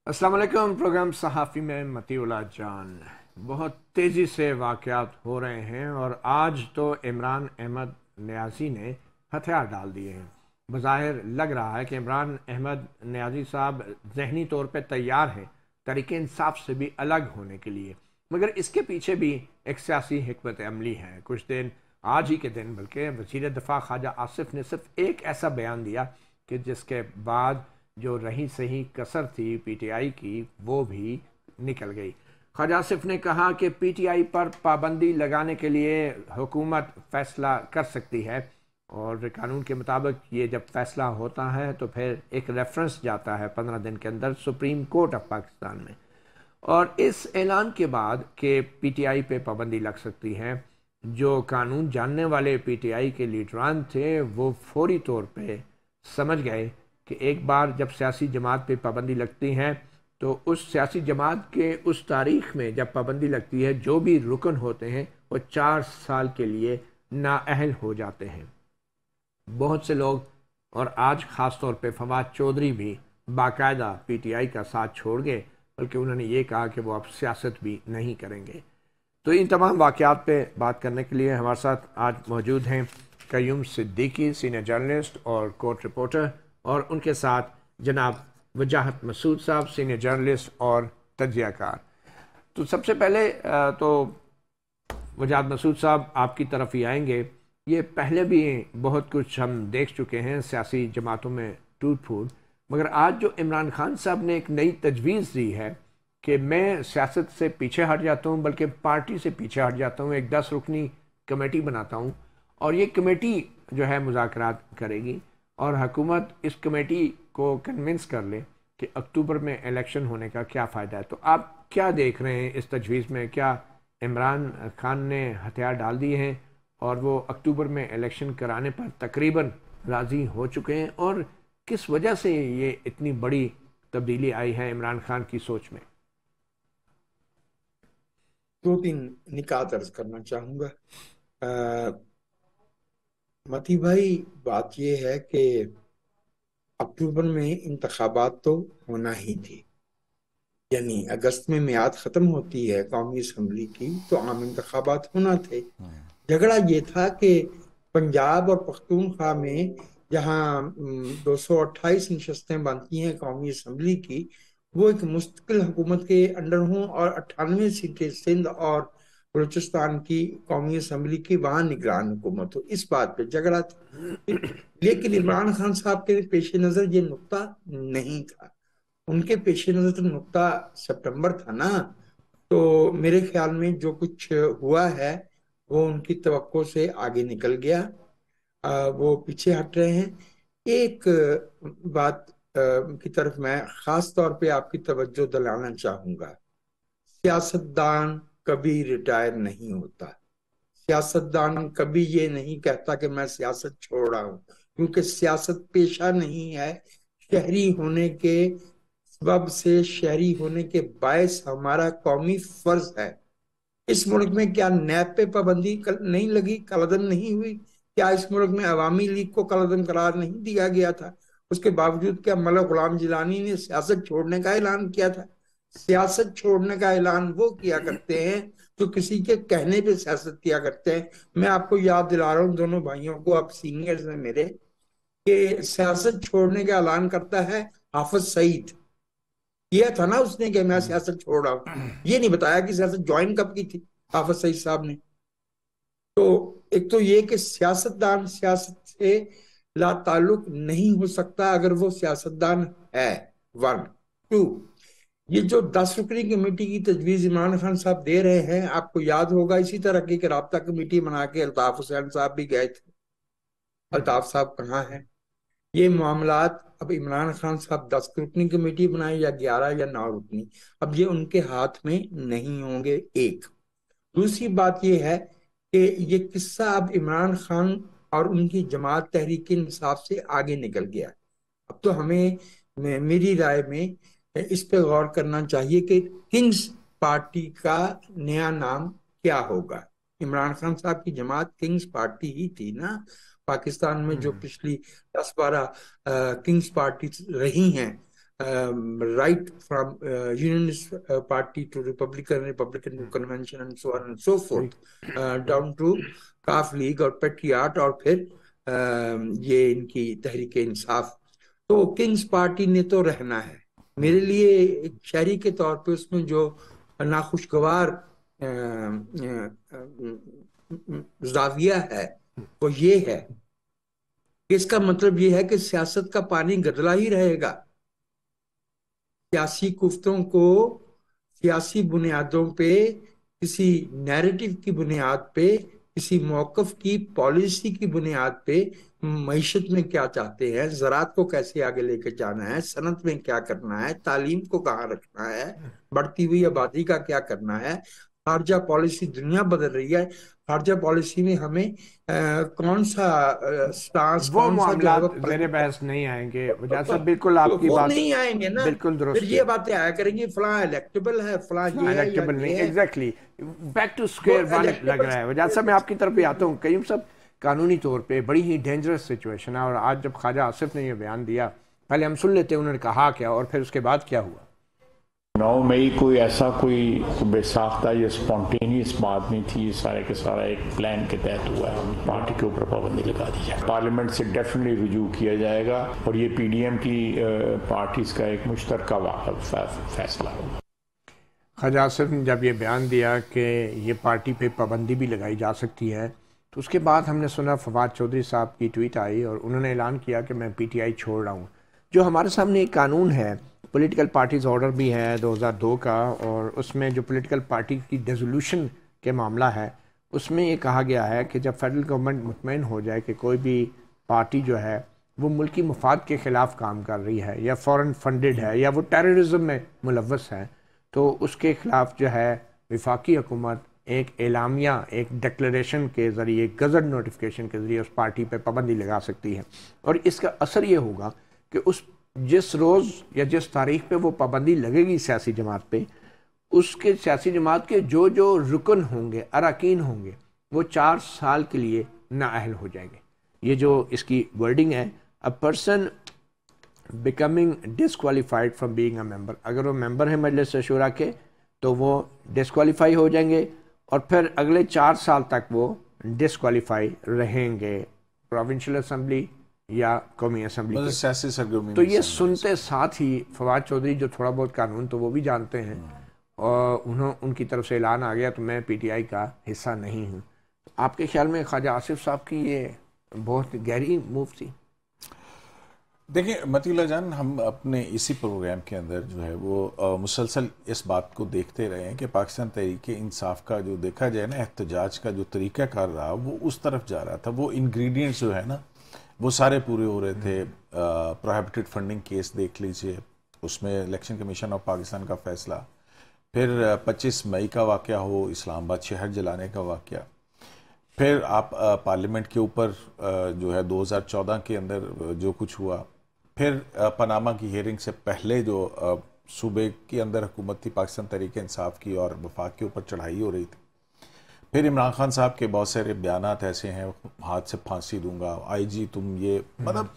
अस्सलाम वालेकुम। प्रोग्राम सहाफ़ी में मतीउल्लाह जान। बहुत तेज़ी से वाक़यात हो रहे हैं और आज तो इमरान अहमद न्याज़ी ने हथियार डाल दिए हैं। बज़ाहिर लग रहा है कि इमरान अहमद न्याज़ी साहब ज़हनी तौर पे तैयार हैं तरीक़े इंसाफ से भी अलग होने के लिए, मगर इसके पीछे भी एक सियासी हिकमत अमली है। कुछ दिन आज ही के दिन बल्कि वज़ीर दिफ़ा ख्वाजा आसिफ ने सिर्फ एक ऐसा बयान दिया कि जिसके बाद जो रही सही कसर थी पीटीआई की वो भी निकल गई। ख्वाजा आसिफ ने कहा कि पीटीआई पर पाबंदी लगाने के लिए हुकूमत फैसला कर सकती है और कानून के मुताबिक ये जब फैसला होता है तो फिर एक रेफरेंस जाता है 15 दिन के अंदर सुप्रीम कोर्ट ऑफ पाकिस्तान में। और इस ऐलान के बाद कि पीटीआई पे पाबंदी लग सकती है, जो कानून जानने वाले पीटीआई के लीडरान थे वो फौरी तौर पे समझ गए कि एक बार जब सियासी जमात पे पाबंदी लगती है तो उस सियासी जमात के उस तारीख में जब पाबंदी लगती है जो भी रुकन होते हैं वो 4 साल के लिए नाअहल हो जाते हैं। बहुत से लोग और आज ख़ास तौर पे फवाद चौधरी भी बाकायदा पीटीआई का साथ छोड़ गए, बल्कि उन्होंने ये कहा कि वो अब सियासत भी नहीं करेंगे। तो इन तमाम वाक़यात पे बात करने के लिए हमारे साथ आज मौजूद हैं क़य्यूम सिद्दीकी, सीनियर जर्नलिस्ट और कोर्ट रिपोर्टर, और उनके साथ जनाब वजाहत मसूद साहब, सीनियर जर्नलिस्ट और तज्ज़ियाकार। तो सबसे पहले तो वजाहत मसूद साहब आपकी तरफ ही आएंगे। ये पहले भी बहुत कुछ हम देख चुके हैं सियासी जमातों में टूट फूट, मगर आज जो इमरान खान साहब ने एक नई तजवीज़ दी है कि मैं सियासत से पीछे हट जाता हूँ, बल्कि पार्टी से पीछे हट जाता हूँ, एक 10 रुकनी कमेटी बनाता हूँ और ये कमेटी जो है मुज़ाकरात करेगी और हुकूमत इस कमेटी को कन्विंस कर ले कि अक्टूबर में इलेक्शन होने का क्या फ़ायदा है। तो आप क्या देख रहे हैं इस तजवीज़ में? क्या इमरान खान ने हथियार डाल दिए हैं और वो अक्टूबर में इलेक्शन कराने पर तकरीबन राज़ी हो चुके हैं, और किस वजह से ये इतनी बड़ी तब्दीली आई है इमरान खान की सोच में? दो तीन निकात अर्ज करना चाहूंगा। मती भाई, बात यह है कि अक्टूबर में इंतखाबात तो होना ही थी। यानी अगस्त में मियाद खत्म होती है कौमी असम्बली की, तो आम इंतखाबात होना थे। झगड़ा ये था कि पंजाब और पख्तूनख्वा में जहाँ 228 नशस्तें बनती हैं कौमी असम्बली की, वो एक मुस्तकिल हुकूमत के अंडर हों, और 98 सीटें सिंध और बलूचिस्तान की कौमी असम्बली की वहाँ निगरान हुकूमत हो। इस बात पे झगड़ा था। लेकिन इमरान खान साहब के पेश नज़र ये नुक्ता नहीं था। उनके पेश नज़र तो नुक्ता सितंबर था ना। तो मेरे ख्याल में जो कुछ हुआ है वो उनकी तवक्को से आगे निकल गया। वो पीछे हट रहे हैं। एक बात की तरफ मैं खास तौर पे आपकी तवज्जो दिलाना चाहूंगा। सियासतदान कभी रिटायर नहीं होता। सियासतदान कभी ये नहीं कहता कि मैं सियासत छोड़ रहा हूं, क्योंकि सियासत पेशा नहीं है। शहरी होने के सबब से, शहरी होने के बायस हमारा कौमी फर्ज है। इस मुल्क में क्या नैब पे पाबंदी नहीं लगी, कलअदम नहीं हुई? क्या इस मुल्क में अवामी लीग को कलअदम करार नहीं दिया गया था? उसके बावजूद क्या मलक गुलाम जिलानी ने सियासत छोड़ने का ऐलान किया था? सियासत छोड़ने का ऐलान वो किया करते हैं जो किसी के कहने पे सियासत किया करते हैं। मैं आपको याद दिला रहा हूँ, दोनों भाइयों को, आप सीनियर्स हैं मेरे, कि सियासत छोड़ने का ऐलान करता है हाफिज सईद। किया था ना उसने कि मैं सियासत छोड़ रहा हूँ। ये नहीं बताया कि सियासत ज्वाइन कब की थी हाफिज सईद साहब ने। तो एक तो ये कि सियासतदान सियासत से ला ताल्लुक नहीं हो सकता अगर वो सियासतदान है। वन। टू, ये जो 10 रुकनी कमेटी की तजवीज इमरान खान साहब दे रहे हैं, आपको याद होगा इसी तरह की कि राब्ता कमेटी बना के अल्ताफ हुसैन साहब भी गए थे। अल्ताफ साहब कहाँ हैं? ये मामलात अब इमरान खान साहब 10 रुकनी कमेटी बनाए या 11 या 9 रुकनी, अब ये उनके हाथ में नहीं होंगे। एक। दूसरी बात ये है कि ये किस्सा अब इमरान खान और उनकी जमात तहरीक इंसाफ से आगे निकल गया। अब तो हमें, मेरी राय में, इस पे गौर करना चाहिए कि किंग्स पार्टी का नया नाम क्या होगा। इमरान खान साहब की जमात किंग्स पार्टी ही थी ना। पाकिस्तान में जो पिछली 10-12 किंग्स पार्टी रही हैं, right from Unionist Party to Republican to Convention and so on and so forth, down to calf league और पेट्रियाट और फिर ये इनकी तहरीक इंसाफ। तो किंग्स पार्टी ने तो रहना है। मेरे लिए एक शहरी के तौर पे उसमें जो नाखुशगवार जाविया है वो ये है कि इसका मतलब ये है कि सियासत का पानी गदला ही रहेगा। सियासी कुफ्तों को सियासी बुनियादों पे, किसी नैरेटिव की बुनियाद पे, किसी मौकफ की पॉलिसी की बुनियाद पे, मईशत में क्या चाहते हैं, ज़राअत को कैसे आगे लेके जाना है, सनत में क्या करना है, तालीम को कहाँ रखना है, बढ़ती हुई आबादी का क्या करना है, खारजा पॉलिसी, दुनिया बदल रही है, खारजा पॉलिसी में हमें कौन सा स्टांस, वो कौन सा जो है मामलात मेरे बहस नहीं आएंगे वजह साहब, बिल्कुल तो आपकी वो बात नहीं आएंगे ना। बिल्कुल फिर दुरुस्त ये है। बातें आया करेंगी फलां इलेक्टेबल है, फलां ये है या इलेक्टेबल नहीं, ये है। Exactly back to square one लग रहा है। वजह साहब मैं आपकी तरफ भी आता हूँ। कईम साहब, कानूनी तौर पे बड़ी ही डेंजरस सिचुएशन है, और आज जब ख्वाजा आसिफ ने ये बयान दिया, पहले हम सुन लेते हैं उन्होंने कहा क्या और फिर उसके बाद क्या हुआ। 9 मई कोई ऐसा कोई बेसाख्ता या स्पॉन्टेनियस बात नहीं थी, ये सारे के सारा एक प्लान के तहत हुआ है। हम पार्टी के ऊपर पाबंदी लगा दी जाए, पार्लियामेंट से डेफिनेटली रुजू किया जाएगा और ये पीडीएम की पार्टीज का एक मुश्तरका फैसला होगा। ख्वाजा आसिफ ने जब ये बयान दिया कि ये पार्टी पे पाबंदी भी लगाई जा सकती है, तो उसके बाद हमने सुना फवाद चौधरी साहब की ट्वीट आई और उन्होंने ऐलान किया कि मैं पीटीआई छोड़ रहा हूँ। जो हमारे सामने एक कानून है, पॉलिटिकल पार्टीज़ ऑर्डर भी है 2002 का, और उसमें जो पॉलिटिकल पार्टी की डिसोल्यूशन के मामला है उसमें ये कहा गया है कि जब फेडरल गवर्नमेंट मुतमईन हो जाए कि कोई भी पार्टी जो है वो मुल्की मफाद के ख़िलाफ़ काम कर रही है या फॉरेन फंडेड है या वो टेररिज्म में मुलव्वस है, तो उसके ख़िलाफ़ जो है वफाकी हुकूमत एक एलामिया, एक डिक्लेरेशन के ज़रिए, गज़ट नोटिफिकेशन के ज़रिए उस पार्टी पर पाबंदी लगा सकती है। और इसका असर ये होगा कि उस जिस रोज़ या जिस तारीख पे वो पाबंदी लगेगी सियासी जमात पे, उसके सियासी जमात के जो जो रुकन होंगे, अरकान होंगे, वो 4 साल के लिए नाअहल हो जाएंगे। ये जो इसकी वर्डिंग है, a person becoming disqualified from being a member, अगर वो मेंबर है मजलिस शूरा के तो वो डिसक्वालीफाई हो जाएंगे और फिर अगले 4 साल तक वो डिसक्वालीफाई रहेंगे प्रोविंशियल असम्बली या कौमी असम्बली सियासी सरगर्मी। तो ये सुनते साथ ही फवाद चौधरी जो थोड़ा बहुत कानून तो वो भी जानते हैं, और उनकी तरफ से ऐलान आ गया तो मैं पीटीआई का हिस्सा नहीं हूँ। आपके ख्याल में ख्वाजा आसिफ साहब की ये बहुत गहरी मूव थी? देखिए मतीउल्लाह जान, हम अपने इसी प्रोग्राम के अंदर जो है वो मुसलसल इस बात को देखते रहे हैं कि पाकिस्तान तहरीक इंसाफ का जो देखा जाए ना एहतजाज का जो तरीका कार रहा वो उस तरफ जा रहा था। वो इंग्रेडिएंट्स जो है ना वो सारे पूरे हो रहे थे। प्रोहिबिटेड फंडिंग केस देख लीजिए, उसमें इलेक्शन कमीशन ऑफ पाकिस्तान का फैसला, फिर 25 मई का वाक़या हो, इस्लामाबाद शहर जलाने का वाक़या, फिर आप पार्लियामेंट के ऊपर जो है 2014 के अंदर जो कुछ हुआ, फिर पनामा की हियरिंग से पहले जो सूबे के अंदर हुकूमत थी पाकिस्तान तहरीक इंसाफ की और वफाक के ऊपर चढ़ाई हो रही थी, फिर इमरान खान साहब के बहुत सारे बयानात ऐसे हैं, हाथ से फांसी दूंगा, आईजी तुम ये, मतलब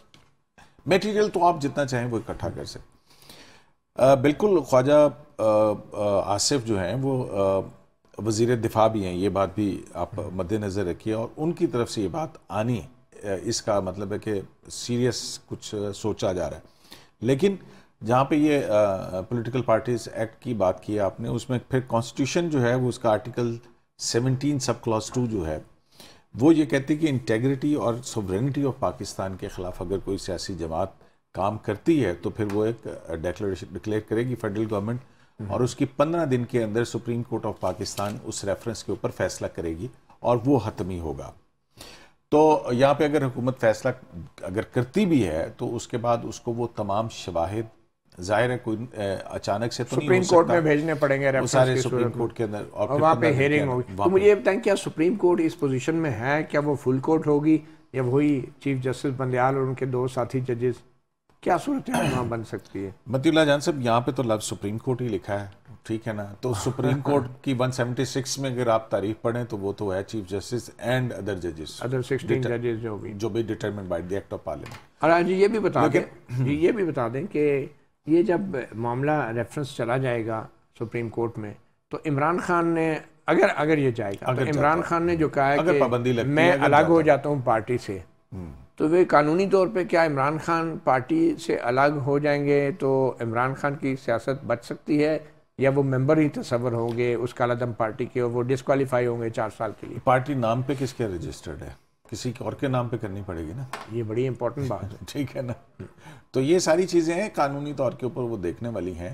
मटेरियल तो आप जितना चाहें वो इकट्ठा कर सकते। बिल्कुल ख्वाजा आसिफ जो हैं वो वज़ीर दिफा भी हैं, ये बात भी आप मद्देनज़र रखिए, और उनकी तरफ से ये बात आनी इसका मतलब है कि सीरियस कुछ सोचा जा रहा है। लेकिन जहाँ पे ये पॉलिटिकल पार्टीज एक्ट की बात की है आपने, उसमें फिर कॉन्स्टिट्यूशन जो है वो उसका आर्टिकल 17 सब क्लॉज 2 जो है वो ये कहती है कि इंटेग्रिटी और सोवरेनिटी ऑफ पाकिस्तान के ख़िलाफ़ अगर कोई सियासी जमात काम करती है तो फिर वो एक डिक्लेरेशन डिक्लेयर करेगी फेडरल गवर्नमेंट, और उसकी 15 दिन के अंदर सुप्रीम कोर्ट ऑफ पाकिस्तान उस रेफरेंस के ऊपर फैसला करेगी और वो हतमी होगा। तो यहाँ पे अगर हुकूमत फैसला अगर करती भी है तो उसके बाद उसको वो तमाम शवाहिद, जाहिर है कोई अचानक से तो सुप्रीम कोर्ट में भेजने पड़ेंगे, वो सारे सुप्रीम कोर्ट के अंदर, और वहाँ पे हेयरिंग होगी। तो मुझे ये बताएं, क्या सुप्रीम कोर्ट इस पोजीशन में है, क्या वो फुल कोर्ट होगी या वही चीफ जस्टिस बंदयाल और उनके 2 साथी जजेस, क्या सूरत वहाँ बन सकती है? मतीउल्लाह जान साहब, यहाँ पे तो लफ्ज़ सुप्रीम कोर्ट ही लिखा है, ठीक है ना। तो सुप्रीम कोर्ट की 176 में अगर आप तारीफ पढ़ें तो वो तो है चीफ जस्टिस एंड अदर जजेस, अदर 16 जजेस जो भी determined by the act of parliament. और आज ये भी बता दें कि ये जब मामला रेफरेंस चला जाएगा सुप्रीम कोर्ट में, तो इमरान खान ने अगर अगर ये जाएगा तो इमरान खान ने जो कहा है अगर कि पाबंदी लगती मैं है, अगर अलग हो जाता जाता हूँ पार्टी से, तो वे कानूनी तौर पे क्या इमरान खान पार्टी से अलग हो जाएंगे तो इमरान खान की सियासत बच सकती है, या वो मेंबर ही तस्वर होंगे उस कालादम पार्टी के और वो डिस्क्वालीफाई होंगे 4 साल के लिए? पार्टी नाम पे किसके रजिस्टर्ड है? किसी और के नाम पे करनी पड़ेगी ना। ये बड़ी इंपॉर्टेंट बात है। ठीक है ना। तो ये सारी चीज़ें हैं कानूनी तौर के ऊपर वो देखने वाली हैं।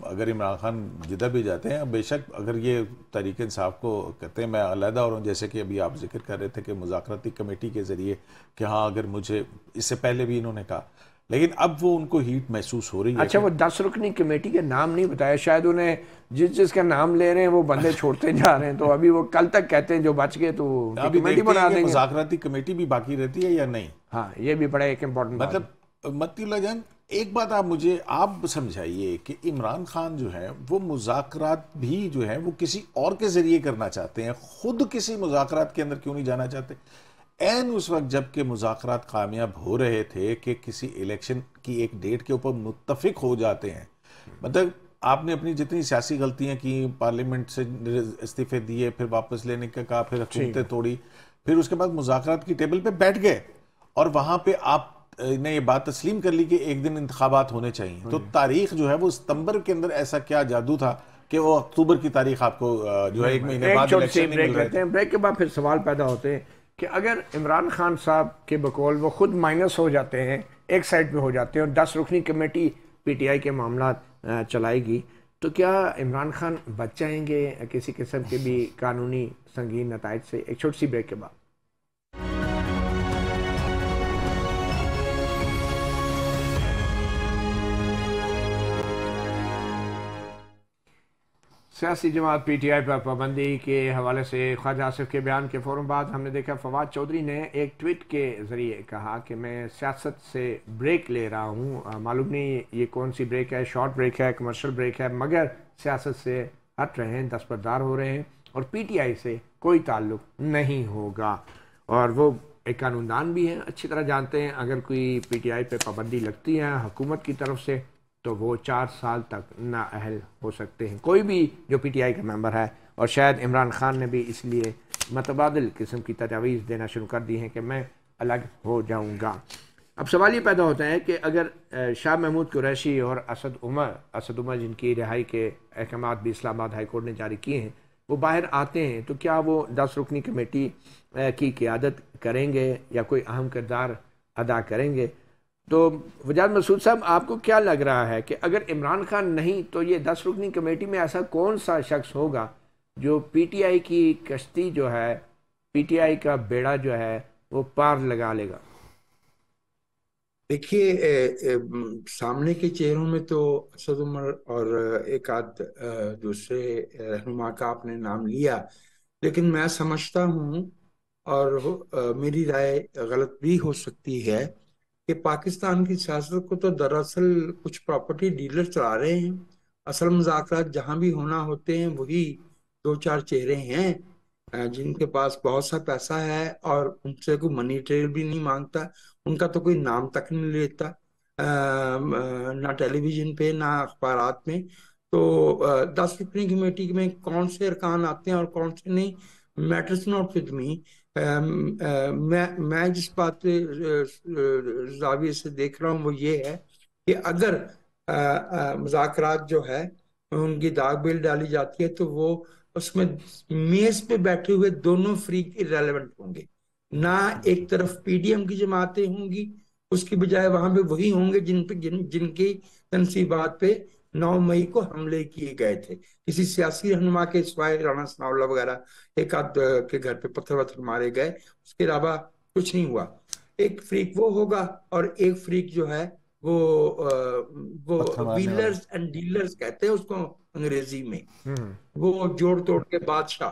अगर इमरान खान जिधर भी जाते हैं, बेशक अगर ये तहरीक इंसाफ को कहते हैं मैं अलहदा हो रहा हूँ, जैसे कि अभी आप जिक्र कर रहे थे कि मुज़ाकराती कमेटी के ज़रिए कि हाँ अगर मुझे, इससे पहले भी इन्होंने कहा, लेकिन अब वो उनको हीट महसूस हो रही है। अच्छा, वो 10 रुकनी कमेटी के नाम नहीं बताया, शायद उन्हें जिसका नाम ले रहे हैं वो बंदे छोड़ते जा रहे हैं, तो अभी वो कल तक कहते हैं जो बच गए तो अभी कमेटी बना देंगे। मुज़ाकराती कमेटी भी बाकी रहती है या नहीं? हाँ, ये भी बड़ा एक इम्पोर्टेंट मतलब मतीउल्लाह जान, एक बात आप समझाइए कि इमरान खान जो है वो मुज़ाकरात भी जो है वो किसी और के जरिए करना चाहते हैं, खुद किसी मुज़ाकरात के अंदर क्यों नहीं जाना चाहते? एन उस वक्त जबकि मुज़ाकरात कामयाब हो रहे थे कि किसी इलेक्शन की एक डेट के ऊपर मुत्तफिक हो जाते हैं। मतलब आपने अपनी जितनी सियासी गलतियां की, पार्लियामेंट से इस्तीफे दिए, फिर वापस लेने का कहा, फिर हुकूमतें तोड़ी, फिर उसके बाद मुज़ाकरात की टेबल पे बैठ गए और वहां पे आप ने ये बात तस्लीम कर ली कि एक दिन इंतखाबात होने चाहिए। तो तारीख जो है वो सितंबर के अंदर ऐसा क्या जादू था कि वो अक्टूबर की तारीख आपको जो है 1 महीने बाद इलेक्शन नहीं मिल रहे थे। ब्रेक के बाद फिर सवाल पैदा होते हैं कि अगर इमरान खान साहब के बकौल वो खुद माइनस हो जाते हैं, एक साइड पे हो जाते हैं और 10 रुकनी कमेटी पीटीआई के मामला चलाएगी, तो क्या इमरान खान बच जाएंगे किसी किस्म के भी कानूनी संगीन नताइज से? एक छोटी सी ब्रेक के बाद। सियासी जमात पीटीआई पर पाबंदी के हवाले से ख्वाजा आसिफ के बयान के फ़ौरन बाद हमने देखा फवाद चौधरी ने एक ट्वीट के ज़रिए कहा कि मैं सियासत से ब्रेक ले रहा हूँ। मालूम नहीं ये कौन सी ब्रेक है, शॉर्ट ब्रेक है, कमर्शियल ब्रेक है, मगर सियासत से हट रहे हैं, दस्तबरदार हो रहे हैं और पीटीआई से कोई ताल्लुक नहीं होगा। और वो एक कानूनदान भी हैं, अच्छी तरह जानते हैं अगर कोई पीटीआई पे पाबंदी लगती है हुकूमत की तरफ से तो वो 4 साल तक नाअहल हो सकते हैं, कोई भी जो पीटीआई का मेंबर है। और शायद इमरान खान ने भी इसलिए मतबादिल किस्म की तजावीज़ देना शुरू कर दी हैं कि मैं अलग हो जाऊंगा। अब सवाल ये पैदा होता है कि अगर शाह महमूद कुरैशी और असद उमर जिनकी रिहाई के अहकाम भी इस्लामाबाद हाई कोर्ट ने जारी किए हैं, वो बाहर आते हैं, तो क्या वो 10 रुकनी कमेटी की क़ियादत करेंगे या कोई अहम किरदार अदा करेंगे? तो वजाद मसूद साहब, आपको क्या लग रहा है कि अगर इमरान खान नहीं तो ये 10 रुकनी कमेटी में ऐसा कौन सा शख्स होगा जो पीटीआई की कश्ती जो है, पीटीआई का बेड़ा जो है वो पार लगा लेगा? देखिए, सामने के चेहरों में तो असद उमर और एक आध दूसरे रहनुमा का आपने नाम लिया, लेकिन मैं समझता हूँ और मेरी राय गलत भी हो सकती है कि पाकिस्तान की सियासत को तो दरअसल कुछ प्रॉपर्टी डीलर चला रहे हैं। असल मुज़ाकरात जहां भी होना होते हैं वही 2-4 चेहरे हैं जिनके पास बहुत सा पैसा है और उनसे कोई मनी ट्रेल भी नहीं मांगता, उनका तो कोई नाम तक नहीं लेता ना टेलीविजन पे ना अखबारात में। तो 10 रुकनी कमेटी में कौन से अरकान आते हैं और कौन से नहीं, मैटर्स नॉट विद मी। मैं जिस बात पे जाविये से देख रहा हूँ वो ये है कि अगर मुज़ाकरात जो है उनकी दाग बिल डाली जाती है तो वो उसमें मेज पे बैठे हुए दोनों फ्रीक इरेलेवेंट होंगे। ना एक तरफ पीडीएम की जमातें होंगी, उसकी बजाय वहां पे वही होंगे जिनकी तनसीबात पे 9 मई को हमले किए गए थे। किसी सियासी रहनुमा के सिवाय राणा सनाउल्लाह वगैरह एक आध के घर पे पत्थर वत्थर मारे गए, उसके अलावा कुछ नहीं हुआ। एक फ्रीक वो होगा और एक फ्रीक जो है वो व्हीलर्स एंड डीलर्स कहते हैं उसको अंग्रेजी में, वो जोड़ तोड़ के बादशाह।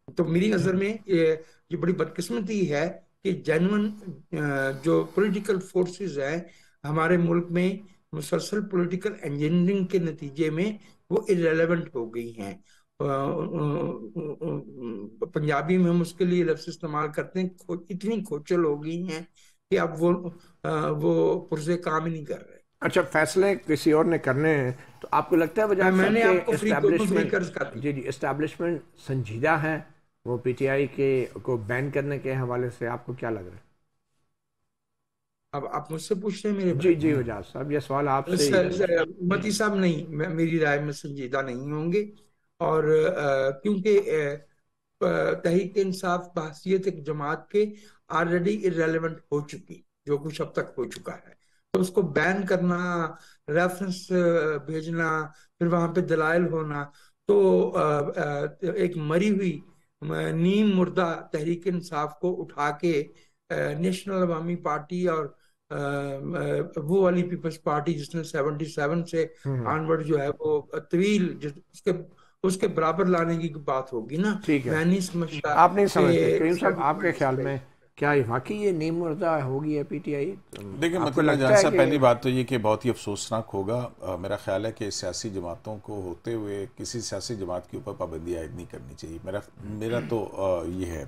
तो मेरी नजर में ये बड़ी बदकिस्मती है कि जेन्युइन जो पॉलिटिकल फोर्सेस हैं हमारे मुल्क में मुसलसल पॉलिटिकल इंजीनियरिंग के नतीजे में वो इरेलेवेंट हो गई हैं। पंजाबी में हम उसके लिए लफ्ज़ इस्तेमाल करते हैं, इतनी खोचल हो गई हैं कि अब वो पुरज़े काम ही नहीं कर रहे। अच्छा, फैसले किसी और ने करने हैं तो आपको लगता है वजह मैंने आपको फ्री कर्ज कर दी। जी एस्टैब्लिशमेंट संजीदा है वो पीटीआई के को बैन करने के हवाले से? आपको क्या लग रहा है? अब आप मुझसे पूछ रहे हैं मेरे जी जी वजाज साहब, ये सवाल आपसे। मती साहब नहीं, मेरी राय में संजीदा नहीं होंगे। और क्योंकि तहरीक इंसाफ बहसियत एक जमात के ऑलरेडी इररेलेवेंट हो चुकी, जो कुछ अब तक हो चुका है, तो उसको बैन करना, रेफरेंस भेजना, फिर वहां पे दलाइल होना, तो एक मरी हुई नीम मुर्दा तहरीक इंसाफ को उठा के नेशनल अवामी पार्टी और वो वाली पीपल्स पार्टी जिसने 77 से ऑनवर्ड जो है वो तवील उसके उसके बराबर लाने की बात होगी ना। ठीक है, मैं नहीं समझता। आप नहीं समझते करीम साहब, आपके ख्याल में क्या ये वाकई ये नीम मुर्दा होगी है पीटीआई? देखिए मतलब जान साहब, पहली बात तो ये कि बहुत ही अफसोसनाक होगा। मेरा ख्याल है कि सियासी जमातों को होते हुए किसी सियासी जमात के ऊपर पाबंदी आयद नहीं करनी चाहिए। मेरा तो ये है।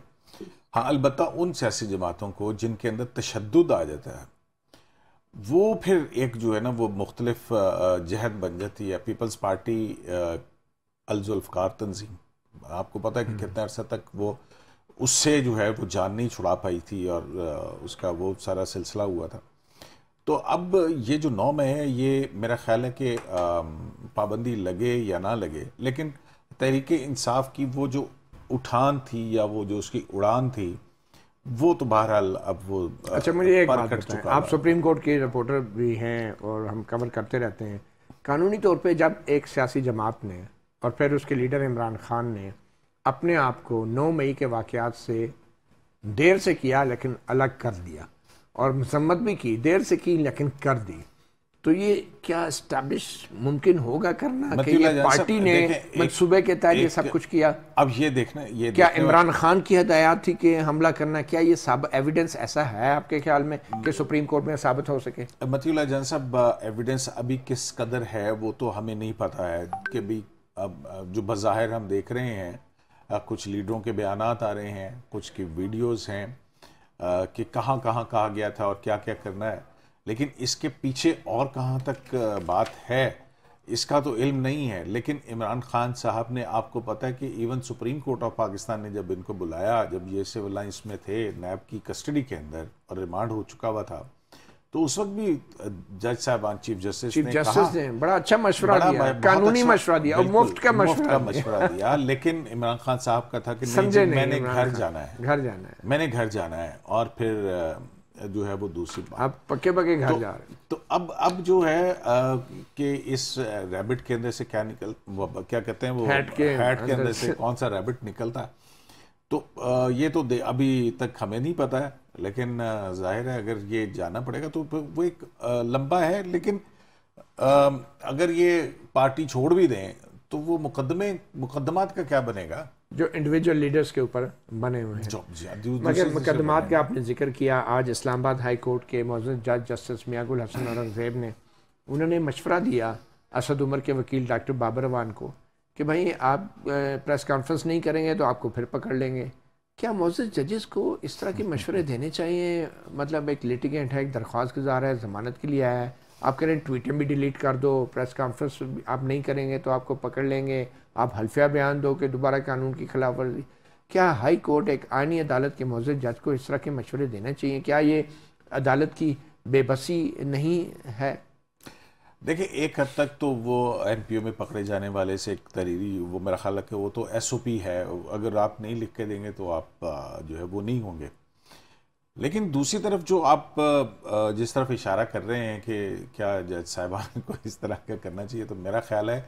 हाँ, अलबत्ता उन सियासी जमातों को जिनके अंदर तशद्दुद आ जाता है, वो फिर एक जो है ना वो मुख्तलिफ जहद बन जाती है। पीपल्स पार्टी अल-जुल्फ़कार तंजीम, आपको पता है कि कितने अरसा तक वो उससे जो है वो जान नहीं छुड़ा पाई थी और उसका वो सारा सिलसिला हुआ था। तो अब ये जो नॉर्म है, ये मेरा ख्याल है कि पाबंदी लगे या ना लगे, लेकिन तहरीक इंसाफ की वो जो उठान थी या वो जो उसकी उड़ान थी, वो तो बहरहाल अब वो अच्छा, मुझे एक बात बताएं, आप सुप्रीम कोर्ट के रिपोर्टर भी हैं और हम कवर करते रहते हैं। कानूनी तौर पे जब एक सियासी जमात ने और फिर उसके लीडर इमरान खान ने अपने आप को 9 मई के वाक़यात से देर से किया लेकिन अलग कर दिया, और मजम्मत भी की, देर से की लेकिन कर दी, तो ये क्या एस्टैब्लिश मुमकिन होगा करना कि ये पार्टी ने मंसूबे के तहत ये सब कुछ किया? अब ये देखना, ये क्या इमरान खान की हदायत थी कि हमला करना? क्या ये एविडेंस ऐसा है आपके ख्याल में कि सुप्रीम कोर्ट में साबित हो सके? मतीउल्लाह जान साहब, एविडेंस अभी किस कदर है वो तो हमें नहीं पता है कि भी अब जो बज़ाहिर हम देख रहे हैं, कुछ लीडरों के बयानात आ रहे हैं, कुछ की वीडियोस हैं कि कहाँ कहाँ कहा गया था और क्या क्या करना है, लेकिन इसके पीछे और कहाँ तक बात है इसका तो इल्म नहीं है। लेकिन इमरान खान साहब ने, आपको पता है कि even supreme court of Pakistan ने जब इनको बुलाया, जब ये सिविल लाइंस में थे, नैब की कस्टडी के अंदर और रिमांड हो चुका हुआ था, तो उस वक्त भी जज साहबान चीफ जस्टिस ने बड़ा अच्छा मशवरा दिया, कानूनी मशवरा दिया और मुफ्त का मशवरा दिया। लेकिन इमरान खान साहब का था कि मैंने घर जाना है, मैंने घर जाना है, और फिर जो है वो दूसरी बात, आप पक्के पक्के घर जा रहे हैं। तो अब जो है कि इस रैबिट के अंदर से क्या क्या कहते हैं वो हैट के अंदर से कौन सा रैबिट निकलता है, तो ये तो अभी तक हमें नहीं पता है, लेकिन जाहिर है अगर ये जाना पड़ेगा तो वो एक लंबा है। लेकिन अगर ये पार्टी छोड़ भी दें तो वो मुकदमात का क्या बनेगा जो इंडिविजुअल लीडर्स के ऊपर बने हुए हैं? मगर मुकदमात का आपने जिक्र किया, आज इस्लामाबाद हाई कोर्ट के मौजूद जज जस्टिस मियां गुल हसन औरंगजेब ने उन्होंने मशवरा दिया असद उमर के वकील डॉक्टर बाबर अवान को कि भाई आप प्रेस कॉन्फ्रेंस नहीं करेंगे तो आपको फिर पकड़ लेंगे। क्या मौजूद जजेस को इस तरह के मशवरे देने चाहिए? मतलब एक लिटिगेंट है, एक दरख्वास्त गुजार है, ज़मानत के लिए आया है, आप कह रहे हैं ट्वीटर भी डिलीट कर दो, प्रेस कॉन्फ्रेंस आप नहीं करेंगे तो आपको पकड़ लेंगे, आप हल्फिया बयान दो कि दोबारा कानून की खिलाफ वर्जी। क्या हाई कोर्ट एक आईनी अदालत के मौजूद जज को इस तरह के मशवरे देने चाहिए? क्या ये अदालत की बेबसी नहीं है? देखिए, एक हद तक तो वो एनपीओ में पकड़े जाने वाले से एक तहरीरी, वो मेरा ख्याल है कि वो तो एसओपी है, अगर आप नहीं लिख के देंगे तो आप जो है वो नहीं होंगे। लेकिन दूसरी तरफ जो आप जिस तरफ इशारा कर रहे हैं कि क्या जज साहिबान को इस तरह का करना चाहिए, तो मेरा ख्याल है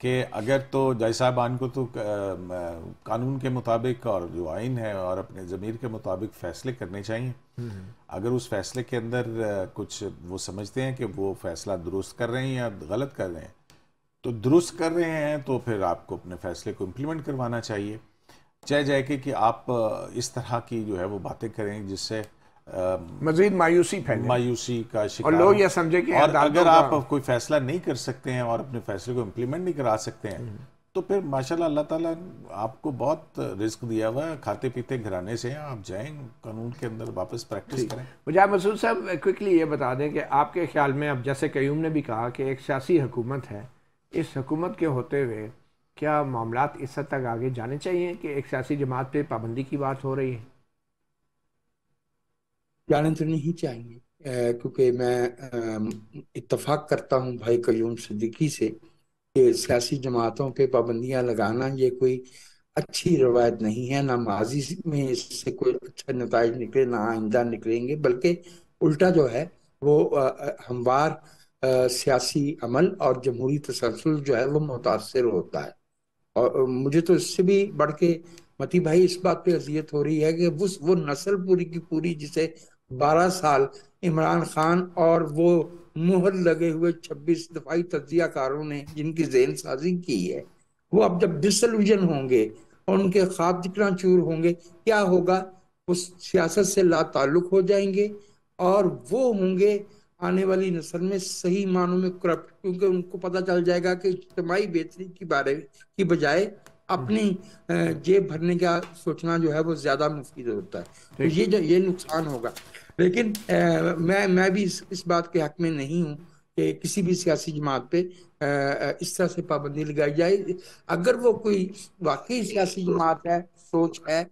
कि अगर तो जज साहिबान को तो कानून के मुताबिक और जो आइन है और अपने ज़मीर के मुताबिक फ़ैसले करने चाहिए। अगर उस फैसले के अंदर कुछ वो समझते हैं कि वो फैसला दुरुस्त कर रहे हैं या गलत कर रहे हैं, तो दुरुस्त कर रहे हैं तो फिर आपको अपने फैसले को इम्प्लीमेंट करवाना चाहिए, चाहे जाए कि आप इस तरह की जो है वो बातें करें जिससे मजीद मायूसी का शिकार और लोग ये समझे कि और अगर आप कोई फैसला नहीं कर सकते हैं और अपने फैसले को इम्प्लीमेंट नहीं करा सकते हैं, तो फिर माशाल्लाह अल्लाह ताला आपको बहुत रिस्क दिया हुआ है, खाते पीते घराने से हैं, आप जाएं कानून के अंदर वापस प्रैक्टिस करें। मुझे मसूद साहब क्विकली ये बता दें कि आपके ख्याल में, अब जैसे कयूम ने भी कहा कि एक सियासी हुकूमत है, इस हुकूमत के होते हुए क्या मामलात इस हद तक आगे जाने चाहिए कि एक सियासी जमात पे पाबंदी की बात हो रही है? जाने तो नहीं चाहिए, क्योंकि मैं इत्तफाक करता हूँ भाई कयूम सिद्दीकी से कि सियासी जमातों पे पाबंदियां लगाना ये कोई अच्छी रवायत नहीं है। ना माजी में इससे कोई अच्छा नताइज निकले, ना आइंदा निकलेंगे, बल्कि उल्टा जो है वो हमवार सियासी अमल और जमहूरी तसलसल जो है वो मुतासर होता है। और मुझे तो इससे भी बढ़ के मती भाई इस बात पे अजियत हो रही है कि वो नस्ल पूरी की पूरी जिसे 12 साल इमरान खान और वो मुहर लगे हुए 26 दफाई तज्जियाकारों ने जिनकी जेल साजी की है, वो अब जब डिसल्यूजन होंगे और उनके ख्वाब जितना चूर होंगे, क्या होगा? वो सियासत से ला ताल्लुक हो जाएंगे और वो होंगे आने वाली नस्ल में सही मानों में करप्ट, क्योंकि उनको पता चल जाएगा कि इज्तिमाई बेहतरी की बजाय अपनी जेब भरने का सोचना जो है वो ज्यादा मुफीद होता है। तो ये नुकसान होगा। लेकिन मैं भी इस बात के हक में नहीं हूँ कि किसी भी सियासी जमात पे इस तरह से पाबंदी लगाई जाए। अगर वो कोई वाकई सियासी जमात है, सोच है,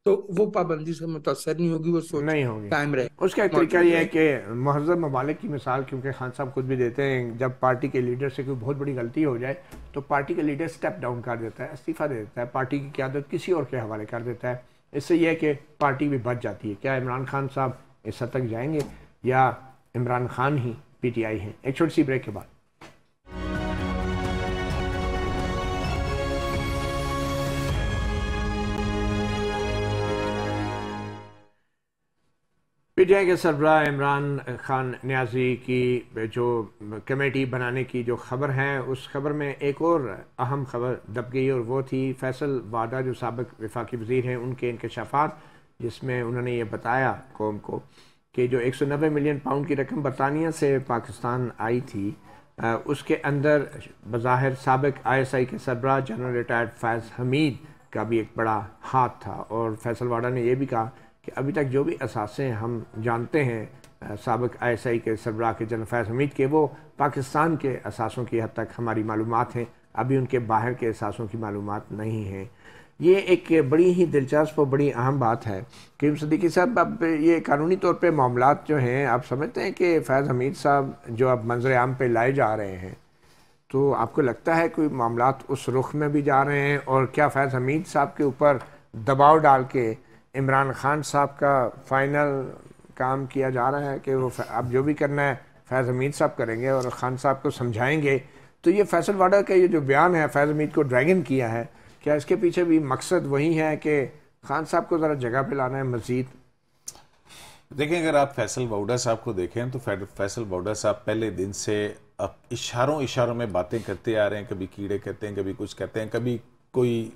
तो वो पाबंदी से मुतासर नहीं होगी, वो सोच नहीं होगी, कायम रहे। उसका एक तरीका ये है कि महज़ब ममालिक की मिसाल, क्योंकि खान साहब खुद भी देते हैं, जब पार्टी के लीडर से कोई बहुत बड़ी गलती हो जाए तो पार्टी का लीडर स्टेप डाउन कर देता है, इस्तीफ़ा दे देता है, पार्टी की क़यादत किसी और के हवाले कर देता है। इससे यह है कि पार्टी भी बच जाती है। क्या इमरान खान साहब इस हद तक जाएंगे या इमरान खान ही PTI हैं? एक छोटी सी ब्रेक के बाद PTI के सरबराह इमरान खान न्याजी की जो कमेटी बनाने की जो खबर है, उस खबर में एक और अहम खबर दब गई और वो थी फैसल वाडा जो साबिक वफाकी वज़ीर हैं, उनके इंकशाफात, जिसमें उन्होंने ये बताया कौम को कि जो 190 मिलियन पाउंड की रकम बरतानिया से पाकिस्तान आई थी, उसके अंदर बज़ाहिर साबिक ISI के सरबराह जनरल रिटायर्ड फैज़ हमीद का भी एक बड़ा हाथ था। और फैसल वाडा ने यह भी कहा कि अभी तक जो भी असासे हम जानते हैं साबिक ISI के सरबराह के जनरल फैज़ हमीद के, वो पाकिस्तान के असासों की हद तक हमारी मालूमात हैं, अभी उनके बाहर के असासों की मालूमात नहीं हैं। ये एक बड़ी ही दिलचस्प और बड़ी अहम बात है कि सिद्दीकी साहब, अब ये कानूनी तौर पे मामलात जो हैं, आप समझते हैं कि फैज़ हमीद साहब जो अब मंजर आम पे लाए जा रहे हैं, तो आपको लगता है कोई मामलात उस रुख में भी जा रहे हैं? और क्या फैज़ हमीद साहब के ऊपर दबाव डाल के इमरान खान साहब का फाइनल काम किया जा रहा है कि वो अब जो भी करना है फैज़ हमीद साहब करेंगे और खान साहब को समझाएंगे? तो ये फैसल वाडा का ये जो बयान है, फैज़ हमीद को ड्रैगन किया है, क्या इसके पीछे भी मकसद वही है कि खान साहब को ज़रा जगह पे लाना है मज़ीद? देखें, अगर आप फैसल वाडा साहब को देखें तो फैसल वाडा साहब पहले दिन से अब इशारों में बातें करते आ रहे हैं। कभी कीड़े कहते हैं, कभी कुछ कहते हैं, कभी कोई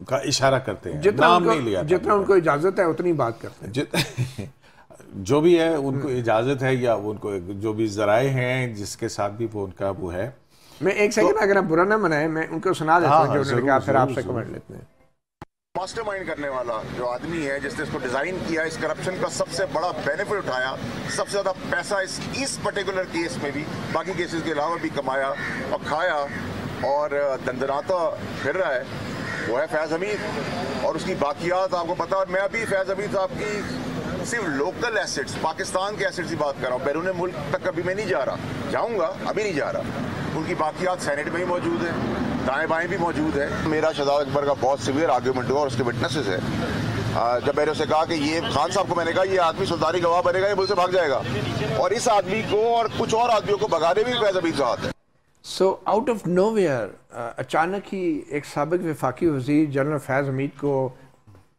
का इशारा करते हैं, नाम नहीं लिया, जितना उनको इजाज़त है उतनी बात करते हैं। जो भी है उनको इजाज़त है, या उनको जो भी ज़राए हैं जिसके साथ भी वो उनका वो है। मैं एक सेकंड, अगर आप बुरा ना मनाए, मैं उनको सुना देता हूं जो उन्होंने कहा, फिर आपसे कमेंट लेते हैं। मास्टरमाइंड करने वाला जो आदमी है, जिसने इसको डिजाइन किया, इस करप्शन का सबसे बड़ा बेनिफिट उठाया, सबसे ज्यादा पैसा इस पर्टिकुलर केस में भी, बाकी केसेस के अलावा भी कमाया और खाया और दंदनाता फिर रहा है, वो है फैज़ हमीद। और उसकी बाकियात आपको पता। और मैं अभी फैज़ हमीद साहब की सिर्फ लोकल एसेट्स, पाकिस्तान के एसेट्स की बात कर रहा हूँ, बैरून मुल्क तक अभी मैं नहीं जा रहा, जाऊँगा, अभी नहीं जा रहा। उनकी बाकियात सेनेट में ही मौजूद है, दाएं बाएं भी मौजूद है। मेरा शहजाद अकबर का बहुत सीवियर आर्ग्यूमेंट हुआ और उसके विटनेसेस है। जब मैंने उसे कहा कि ये खान साहब को मैंने कहा ये आदमी सुल्तानी गवाह बनेगा, ये मुझसे भाग जाएगा, और इस आदमी को और कुछ और आदमियों को भगाने भी फैज़ हमीद का हाथ है। सो आउट ऑफ नोवेयर अचानक ही एक साबिक वफाकी वज़ीर जनरल फैज़ हमीद को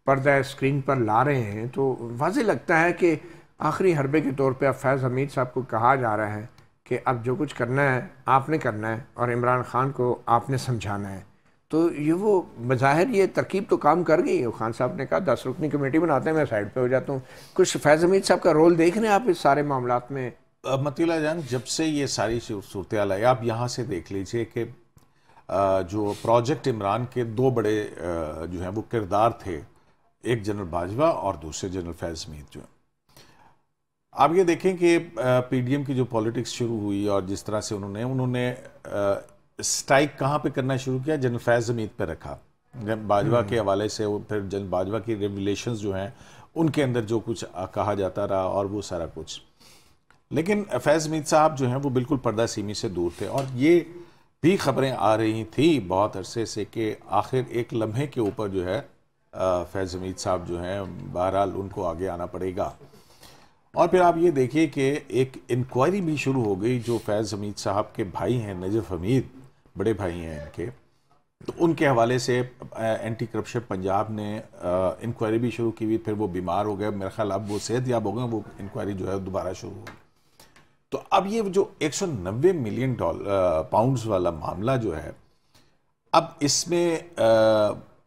पर्दा स्क्रीन पर ला रहे हैं, तो वाज़ेह लगता है कि आखिरी हरबे के तौर पे अब फैज़ हमीद साहब को कहा जा रहा है कि अब जो कुछ करना है आपने करना है और इमरान खान को आपने समझाना है। तो ये वो बज़ाहिर ये तरकीब तो काम कर गई है। खान साहब ने कहा 10 रुकनी कमेटी बनाते हैं, मैं साइड पे हो जाता हूँ। कुछ फैज़ हमीद साहब का रोल देख रहे हैं आप इस सारे मामलात में? मतीउल्लाह जान, जब से ये सारी सूरत हाल है, आप यहाँ से देख लीजिए कि जो प्रोजेक्ट इमरान के दो बड़े जो हैं वो किरदार थे, एक जनरल बाजवा और दूसरे जनरल फैज़ हमीद जो है। आप ये देखें कि पीडीएम की जो पॉलिटिक्स शुरू हुई और जिस तरह से उन्होंने स्ट्राइक कहाँ पे करना शुरू किया, जनरल फैज़ हमीद पे रखा बाजवा के हवाले से। फिर जनरल बाजवा की रेवलेशंस जो हैं उनके अंदर जो कुछ कहा जाता रहा और वो सारा कुछ, लेकिन फैज़ हमीद साहब जो हैं वो बिल्कुल पर्दा सीमी से दूर थे। और ये भी खबरें आ रही थी बहुत अरसे से कि आखिर एक लम्हे के ऊपर जो है फैज़ हमीद साहब जो हैं बहरहाल उनको आगे आना पड़ेगा। और फिर आप ये देखिए कि एक इंक्वायरी भी शुरू हो गई, जो फैज़ हमीद साहब के भाई हैं नजफ हमीद, बड़े भाई हैं इनके, तो उनके हवाले से एंटी करप्शन पंजाब ने इंक्वायरी भी शुरू की हुई। फिर वो बीमार हो गए, मेरा ख्याल अब वो सेहतयाब हो गए, वो इंक्वायरी जो है दोबारा शुरू हो गई। तो अब ये जो 190 मिलियन पाउंड्स वाला मामला जो है, अब इसमें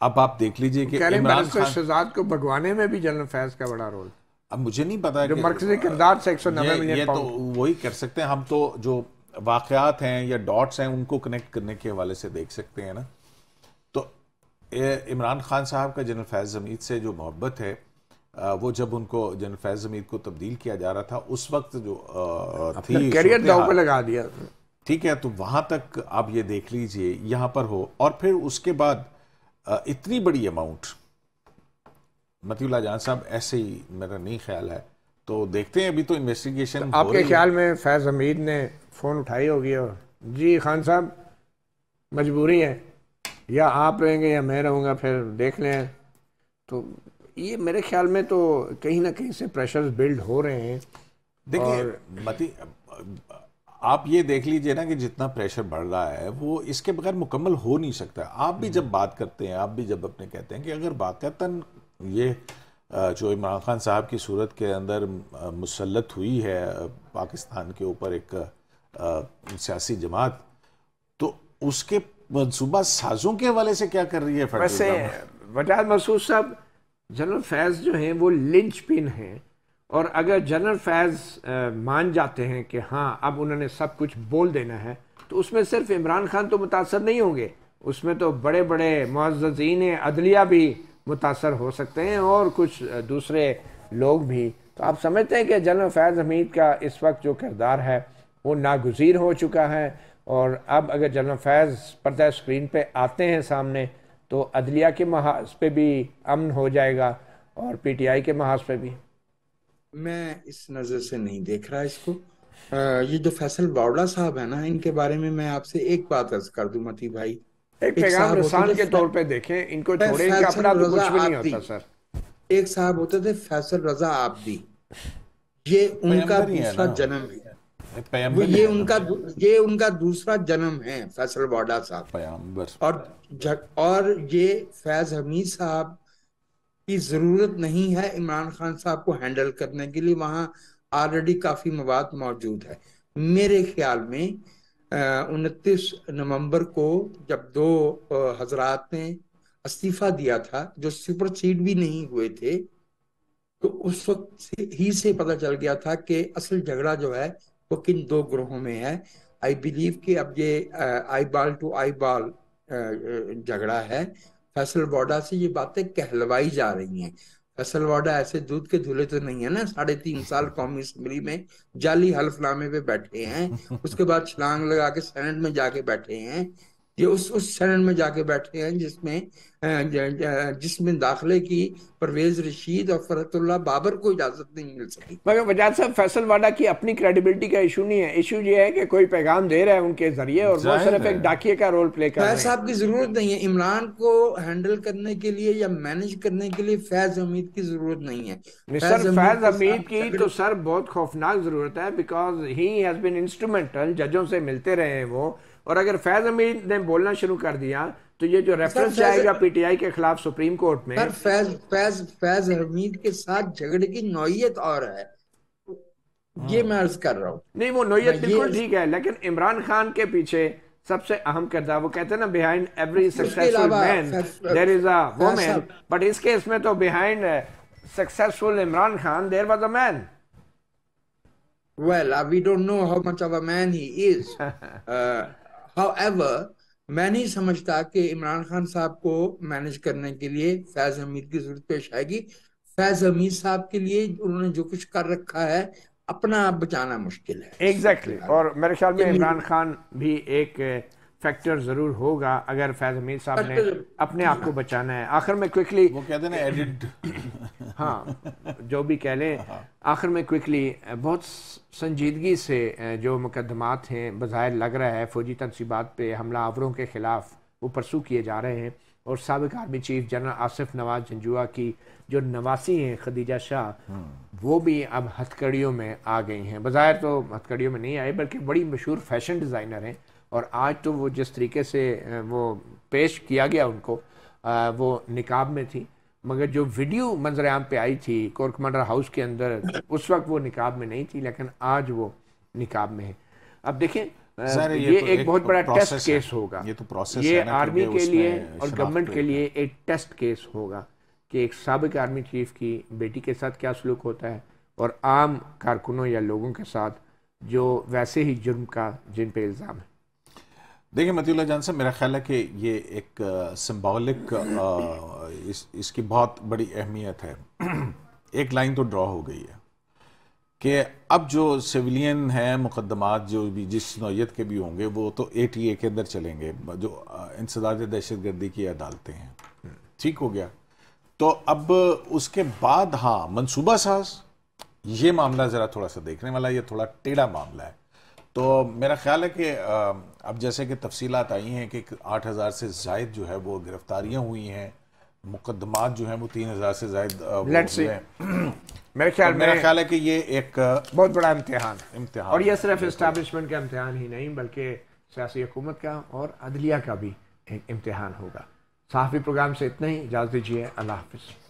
अब आप देख लीजिए कि इमरान खान शहजाद को भगवाने में भी जनरल फैज़ का बड़ा रोल। अब मुझे नहीं पता जो मरकजी किरदार से 190 मिलियन तो वही कर सकते हैं हम, तो जो वाकयात हैं या डॉट्स हैं उनको कनेक्ट करने के हवाले से देख सकते हैं ना। तो इमरान खान साहब का जनरल फैज़ हमीद से जो मोहब्बत है, वो जब उनको जनरल फैज़ हमीद को तब्दील किया जा रहा था उस वक्त जो थी कैरियर दांव पे लगा दिया, ठीक है। तो वहां तक आप ये देख लीजिए यहां पर हो, और फिर उसके बाद इतनी बड़ी अमाउंट मतीउल्लाह जान साहब ऐसे ही मेरा नहीं ख्याल है। तो देखते हैं, अभी तो इन्वेस्टिगेशन। आपके ख्याल में फैज़ हमीद ने फ़ोन उठाई होगी और जी खान साहब मजबूरी है, या आप रहेंगे या मैं रहूँगा, फिर देख लें। तो ये मेरे ख्याल में तो कहीं ना कहीं से प्रेशर्स बिल्ड हो रहे हैं। देखिए आप ये देख लीजिए ना कि जितना प्रेशर बढ़ रहा है वो इसके बगैर मुकम्मल हो नहीं सकता। आप भी जब बात करते हैं, आप भी जब अपने कहते हैं कि अगर वाक़तन ये जो इमरान खान साहब की सूरत के अंदर मुसल्लत हुई है पाकिस्तान के ऊपर एक सियासी जमात, तो उसके मनसूबा साजों के हवाले से क्या कर रही है? वैसे वजाद मसूद साहब, जनरल फैज़ जो हैं वो लिंच पिन हैं, और अगर जनरल फैज़ मान जाते हैं कि हाँ अब उन्होंने सब कुछ बोल देना है, तो उसमें सिर्फ इमरान खान तो मुतासर नहीं होंगे, उसमें तो बड़े बड़े मुअज़्ज़ज़ीन अदलिया भी मुतासर हो सकते हैं और कुछ दूसरे लोग भी। तो आप समझते हैं कि जनरल फैज़ हमीद का इस वक्त जो किरदार है वो नागुज़ीर हो चुका है, और अब अगर जनरल फैज़ पर्दा स्क्रीन पे आते हैं सामने तो अदलिया के महाज पे भी अमन हो जाएगा और पीटीआई के महाज पे भी। मैं इस नज़र से नहीं देख रहा इसको। ये जो फैसल बावड़ा साहब है ना, इनके बारे में मैं आपसे एक बात अर्ज कर दूं मती भाई, एक पैगाम रसान के तौर पे देखें, इनको छोड़े, इनका अपना तो कुछ भी नहीं होता सर। एक साहब होते थे फैसल रजा आब्दी, ये उनका दूसरा जन्म है, ये उनका दूसरा जन्म है फैसल बावड़ा साहब। और ये फैज हमीद साहब की जरूरत नहीं है इमरान खान साहब को हैंडल करने के लिए, वहां ऑलरेडी काफी मवाद मौजूद है। मेरे ख्याल में 29 नवंबर को जब दो हजरात ने इस्तीफा दिया था, जो सुपरसीड भी नहीं हुए थे, तो उस वक्त ही से पता चल गया था कि असल झगड़ा जो है वो किन दो ग्रोहों में है। आई बिलीव कि अब ये आई बाल टू आई बाल झगड़ा है। फैसल वाडा से ये बातें कहलवाई जा रही हैं। फैसल वाडा ऐसे दूध के धुले तो नहीं है ना, 3.5 साल कौमी असम्बली में जाली हल्फनामे पे बैठे हैं, उसके बाद छलांग लगा के सेनेट में जाके बैठे हैं। ये उस सेनेट में जाके बैठे हैं जिसमें दाखिले की परवेज रशीद और फरहतुल्लाह बाबर को इजाजत नहीं मिल सकी। मगर वजाद साहब, फैसल वाडा की अपनी क्रेडिबिलिटी का इशू नहीं है, इशू ये है कि कोई पैगाम दे रहा है उनके जरिए और वो सिर्फ एक डाकिए का रोल प्ले कर रहे हैं। फैज साहब की जरूरत नहीं है इमरान को हैंडल करने के लिए या मैनेज करने के लिए, फैज हमीद की जरूरत नहीं है। सर फैज हमीद की तो सर बहुत खौफनाक जरूरत है, because he has been instrumental, जजों से मिलते रहे हैं वो, और अगर फैज हमीद ने बोलना शुरू कर दिया तो ये जो रेफरेंस जाएगा पीटीआई के खिलाफ सुप्रीम कोर्ट में। फैज हमीद के साथ झगड़े की नौयत और है, ये मैं अर्ज कर रहा हूँ। नहीं, वो नौयत बिल्कुल ठीक है, लेकिन इमरान खान के पीछे सबसे अहम किरदार, वो कहते हैं ना, behind every successful man there is a woman, but इस केस में तो behind successful Imran Khan there was a man. Well, we don't know how much of a man he is. However, मैं नहीं समझता कि इमरान खान साहब को मैनेज करने के लिए फैज हमीद की जरूरत पेश आएगी। फैज हमीद साहब के लिए उन्होंने जो कुछ कर रखा है, अपना आप बचाना मुश्किल है इस वक्त एग्जैक्टली फिलहाल। और मेरे ख्याल में ये इमरान मेरी खान भी एक फैक्टर ज़रूर होगा अगर फैज़ हमीद साहब ने अपने आप को बचाना है। आखिर में क्विकली वो कहते हैं ना एडिड हाँ, जो भी कह लें, आखिर में क्विकली बहुत संजीदगी से जो मुकदमात हैं, बज़ाहिर लग रहा है फौजी तनसीबात पे हमला आवरों के ख़िलाफ़ वो परसू किए जा रहे हैं और साबिक़ army chief general Asif Nawaz Janjua की जो नवासी हैं खदीजा शाह, वो भी अब हथकड़ियों में आ गई हैं। बज़ाहिर तो हथकड़ियों में नहीं आए बल्कि बड़ी मशहूर फैशन डिज़ाइनर हैं और आज तो वो जिस तरीके से वो पेश किया गया उनको, वो निकाब में थी, मगर जो वीडियो मंजर-ए-आम पे आई थी कोर कमांडर हाउस के अंदर, उस वक्त वो निकाब में नहीं थी, लेकिन आज वो निकाब में है। अब देखें ये एक बहुत बड़ा टेस्ट केस होगा, ये तो प्रोसेस ये है ना, आर्मी के लिए और शनाख्त गवर्नमेंट के लिए एक टेस्ट केस होगा कि एक साबिक आर्मी चीफ की बेटी के साथ क्या सलूक होता है और आम कारकुनों या लोगों के साथ जो वैसे ही जुर्म का जिन पे इल्ज़ाम है। देखिए मतीउल्लाह जान साहब, मेरा ख्याल है कि ये एक सिंबॉलिक इसकी बहुत बड़ी अहमियत है। एक लाइन तो ड्रॉ हो गई है कि अब जो सिविलियन हैं मुकदमात जो भी जिस नौयत के भी होंगे वो तो ATA के अंदर चलेंगे, जो इंसदाद दहशतगर्दी की अदालतें हैं। ठीक हो गया, तो अब उसके बाद हाँ मनसूबा साज, ये मामला ज़रा थोड़ा सा देखने वाला, ये थोड़ा टेढ़ा मामला है। तो मेरा ख्याल है कि अब जैसे कि तफसीलात आई हैं कि 8000 से ज़ायद जो है वो गिरफ्तारियां हुई हैं, मुकदमात जो हैं वो 3000 से ज़ायद मेरा ख्याल है कि ये एक बहुत बड़ा इम्तिहान और ये सिर्फ इस्टेब्लिशमेंट का इम्तिहान ही नहीं बल्कि सियासी हुकूमत का और अदलिया का भी एक इम्तिहान होगा। सहाफ़ी प्रोग्राम से इतना ही, इजाज़त दीजिए, अल्लाह हाफ़िज़।